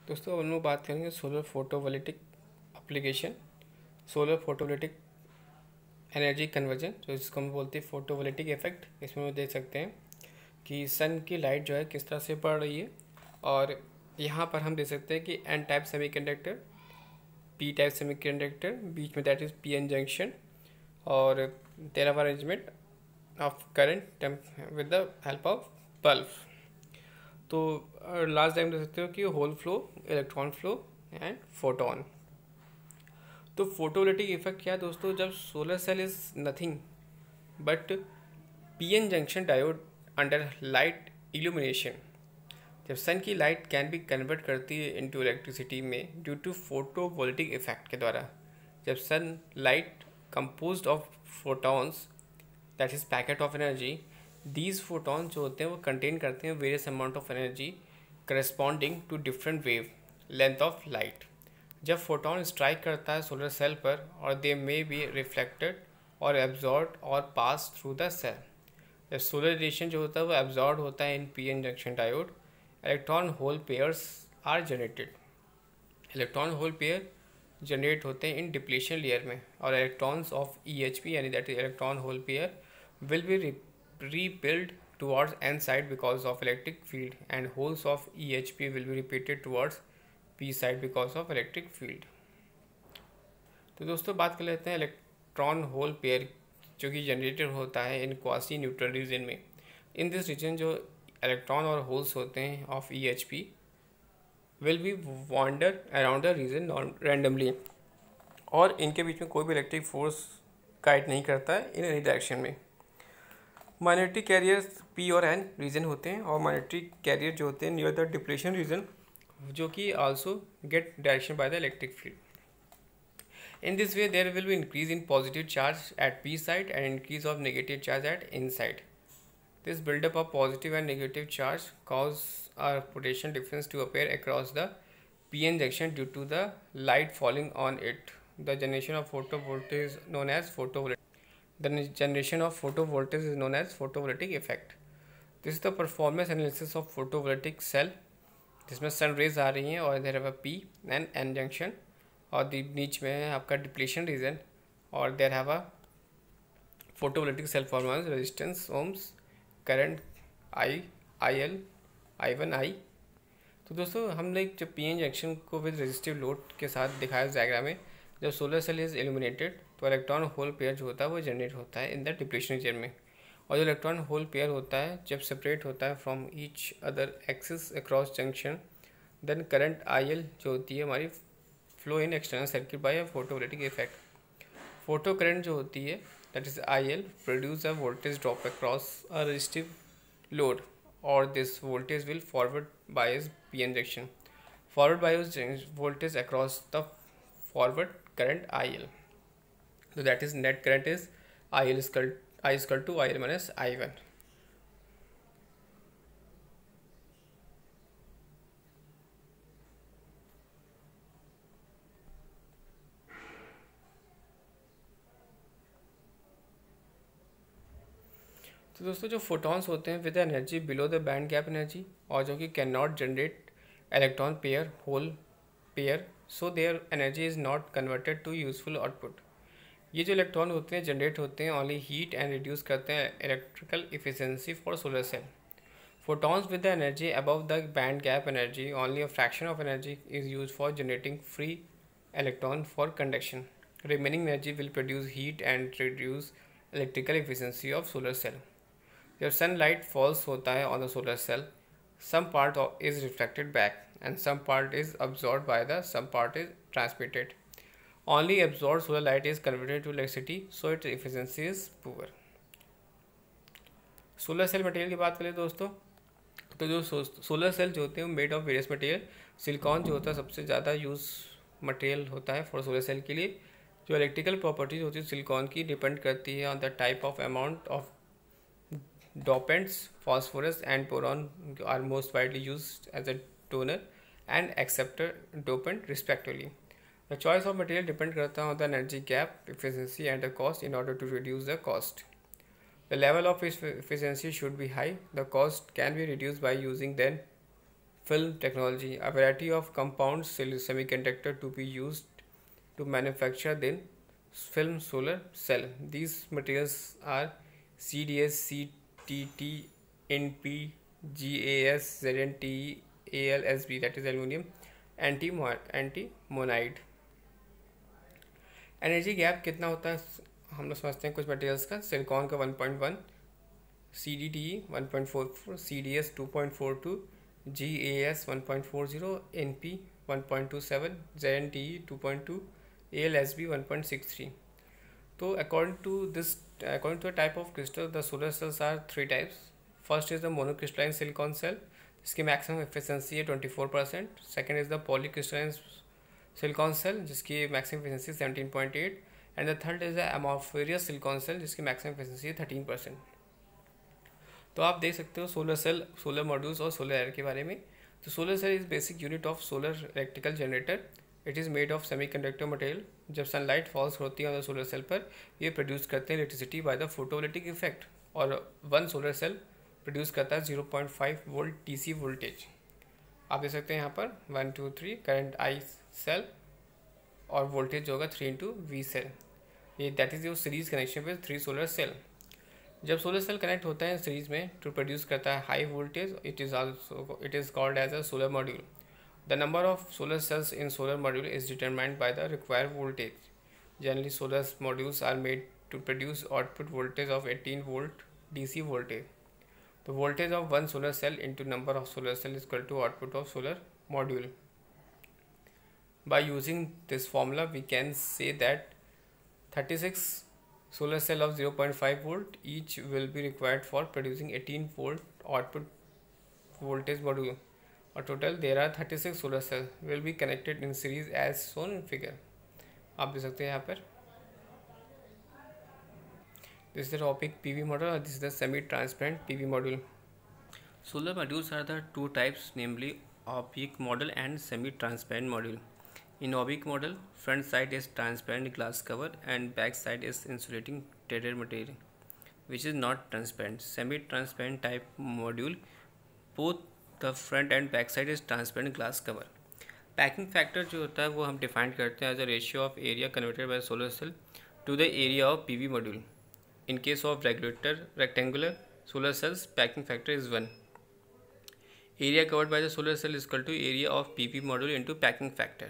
दोस्तों अब हम लोग बात करेंगे solar photovoltaic application. Solar photovoltaic energy conversion, जो इसको हम बोलते हैं फोटोवोल्टिक इफेक्ट। इसमें हम देख सकते हैं कि सन की लाइट जो है किस तरह से पड़ रही है। और यहाँ पर हम देख सकते हैं कि N type semiconductor, P type semiconductor, बीच में that is P N junction, और तेरहवां arrangement of current with the help of bulb. तो लास्ट टाइम देख सकते हो कि hole flow, electron flow and photon. तो फोटोवोल्टिक इफेक्ट क्या है दोस्तों? जब solar cell is nothing but PN junction diode under light illumination, जब सन की लाइट कैन बी कन्वर्ट करती है इनटू इलेक्ट्रिसिटी में ड्यू टू फोटोवोल्टिक इफेक्ट के द्वारा। जब sunlight composed of photons that is packet of energy, these photon जो होते हैं वो कंटेन करते हैं various amount of energy corresponding to different wavelength of light. जब फोटोन स्ट्राइक करता है सोलर सेल पर, और दे मे बी रिफ्लेक्टेड और एब्जॉर्ब और पास थ्रू द सेल। जब सोलर रेडिएशन जो होता है वो एब्जॉर्ब होता है in P N junction diode, electron hole pairs are generated. Electron hole pair generate होते हैं इन डिप्लीशन लेयर में, और electrons of E H P यानी that is electron hole pair will be rebuilt towards n side because of electric field, and holes of EHP will be repeated towards p side because of electric field। तो दोस्तों बात कर लेते हैं electron hole pair जो कि generated होता है इन क्वासी न्यूट्रल रीजन में। इन दिस रीजन जो इलेक्ट्रॉन और होल्स होते हैं of EHP will be wander around the region randomly, और इनके बीच में कोई भी इलेक्ट्रिक फोर्स गाइड नहीं करता है इन एनी डायरेक्शन में। माइनॉरिटी कैरियर्स पी और एन रीजन होते हैं, और माइनॉरिटी कैरियर जो होते हैं नियर द डिप्लेशन रीजन, जो कि also get direction by the electric field. In this way there will be increase in positive charge at P side and increase of negative charge at N side. This buildup of positive and negative charge cause a potential difference to appear across the PN junction due to the light falling on it. The generation of photovoltaic is known as photovoltaic. The generation of photovoltaic is known as photovoltaic effect. This is the performance analysis of photovoltaic cell, जिसमें sun rays आ रही हैं और there have a P and N junction, और बीच में है आपका depletion region, और there have a photovoltaic cell performance resistance ohms, current I L, I1 I। तो दोस्तों हमने जब पी एन जंक्शन को विद रेजिस्टिव लोड के साथ दिखाया इस डायग्राम में, जब सोलर सेल इज इल्यूमिनेटेड तो इलेक्ट्रॉन होल पेयर जो होता है वो जनरेट होता है इन द डिप्लीशन रीजन में। और जो इलेक्ट्रॉन होल पेयर होता है जब सेपरेट होता है from each other axis across junction, then current IL जो होती है हमारी flow in external circuit by a photovoltaic effect. Photo current जो होती है that is IL produce a voltage drop across a resistive load, or this voltage will forward bias PN junction. Forward bias voltage across the forward current IL. So that is net current is IL is equal to IL minus I1. तो दोस्तों जो photons होते हैं with energy below the band gap energy, और जो कि can not generate electron pair hole pair, so their energy is not converted to useful output. ये जो इलेक्ट्रॉन होते हैं जनरेट होते हैं ओनली हीट एंड रिड्यूस करते हैं electrical efficiency for solar cell. Photons with the energy above the band gap energy, only a fraction of energy is use for generating free electron for conduction. Remaining energy will produce heat and reduce electrical efficiency of solar cell. जब sunlight falls होता है on the solar cell, some part is reflected back and some part is absorb by the some part is transmitted. Only absorb solar light is converted to electricity, so its efficiency is poor. Solar cell material की बात करें दोस्तों, तो जो solar cell जो होते हैं made of various material. Silicon जो होता है सबसे ज़्यादा यूज़ मटेरियल होता है फॉर सोलर सेल के लिए। जो इलेक्ट्रिकल प्रॉपर्टीज होती है सिलिकॉन की डिपेंड करती है on the type of amount of dopants. Phosphorus and boron are most widely used as a donor and acceptor dopant respectively. The choice of material depend करता है on the energy gap, efficiency and the cost in order to reduce the cost. The level of efficiency should be high. The cost can be reduced by using then Film technology, a variety of compound semiconductor to be used to manufacture the film solar cell. These materials are CDS, CTT, NP, GAS, ZNT, ALSB, that is aluminum, antimonide. Energy gap कितना होता है हम लोग समझते हैं कुछ materials का. Silicon का 1.1, CDT 1.44, CDS 2.42, GAS 1.40, NP 1.27, ZNTE 2.2, ALSB 1.63. तो according to the type of crystal, the solar cells are three types. First is the monocrystalline silicon cell, जिसकी मैक्सिमम एफिशिएंसी है 24%. Second is the polycrystalline silicon cell, जिसकी maximum efficiency 17.8. And the third is the amorphous silicon cell, जिसकी maximum efficiency है 13%. तो आप देख सकते हो सोलर सेल, सोलर मॉड्यूल्स और सोलर एयर के बारे में. तो solar cell is basic unit of solar electrical generator. It is made of semiconductor material. जब सनलाइट फॉल्स होती है ऑन द सोलर सेल पर, ये प्रोड्यूस करते हैं electricity by the photovoltaic effect. और वन सोलर सेल प्रोड्यूस करता है 0.5 वोल्ट DC वोल्टेज. आप देख सकते हैं यहाँ पर 1 2 3 करंट I सेल और वोल्टेज जो होगा 3 × V सेल. ये that is your series connection with 3 solar cell. जब सोलर सेल कनेक्ट होता है सीरीज में टू प्रोड्यूस करता है high voltage, it is called as a solar module. The number of solar cells in solar module is determined by the required voltage. Generally solar modules are made to produce output voltage of 18 volt DC voltage. The voltage of one solar cell into number of solar cell is equal to output of solar module. By using this formula, we can say that 36 solar cell of 0.5 volt each will be required for producing 18 volt output voltage module. Or total there are 36 solar cells will be connected in series as shown in figure. आप देख सकते हैं यहाँ पर. This is the topic PV module, or this is the semi-transparent PV module. Solar modules are the two types, namely opaque module and semi-transparent module. In opaque module, front side is transparent glass cover and back side is insulating treated material, which is not transparent. Semi-transparent type module, both the front and back side is transparent glass cover. Packing factor जो होता है वो हम define करते हैं as a ratio of area converted by solar cell to the area of PV module. In case of rectangular solar cells, packing factor is 1. Area covered by the solar cell is equal to area of PV module into packing factor.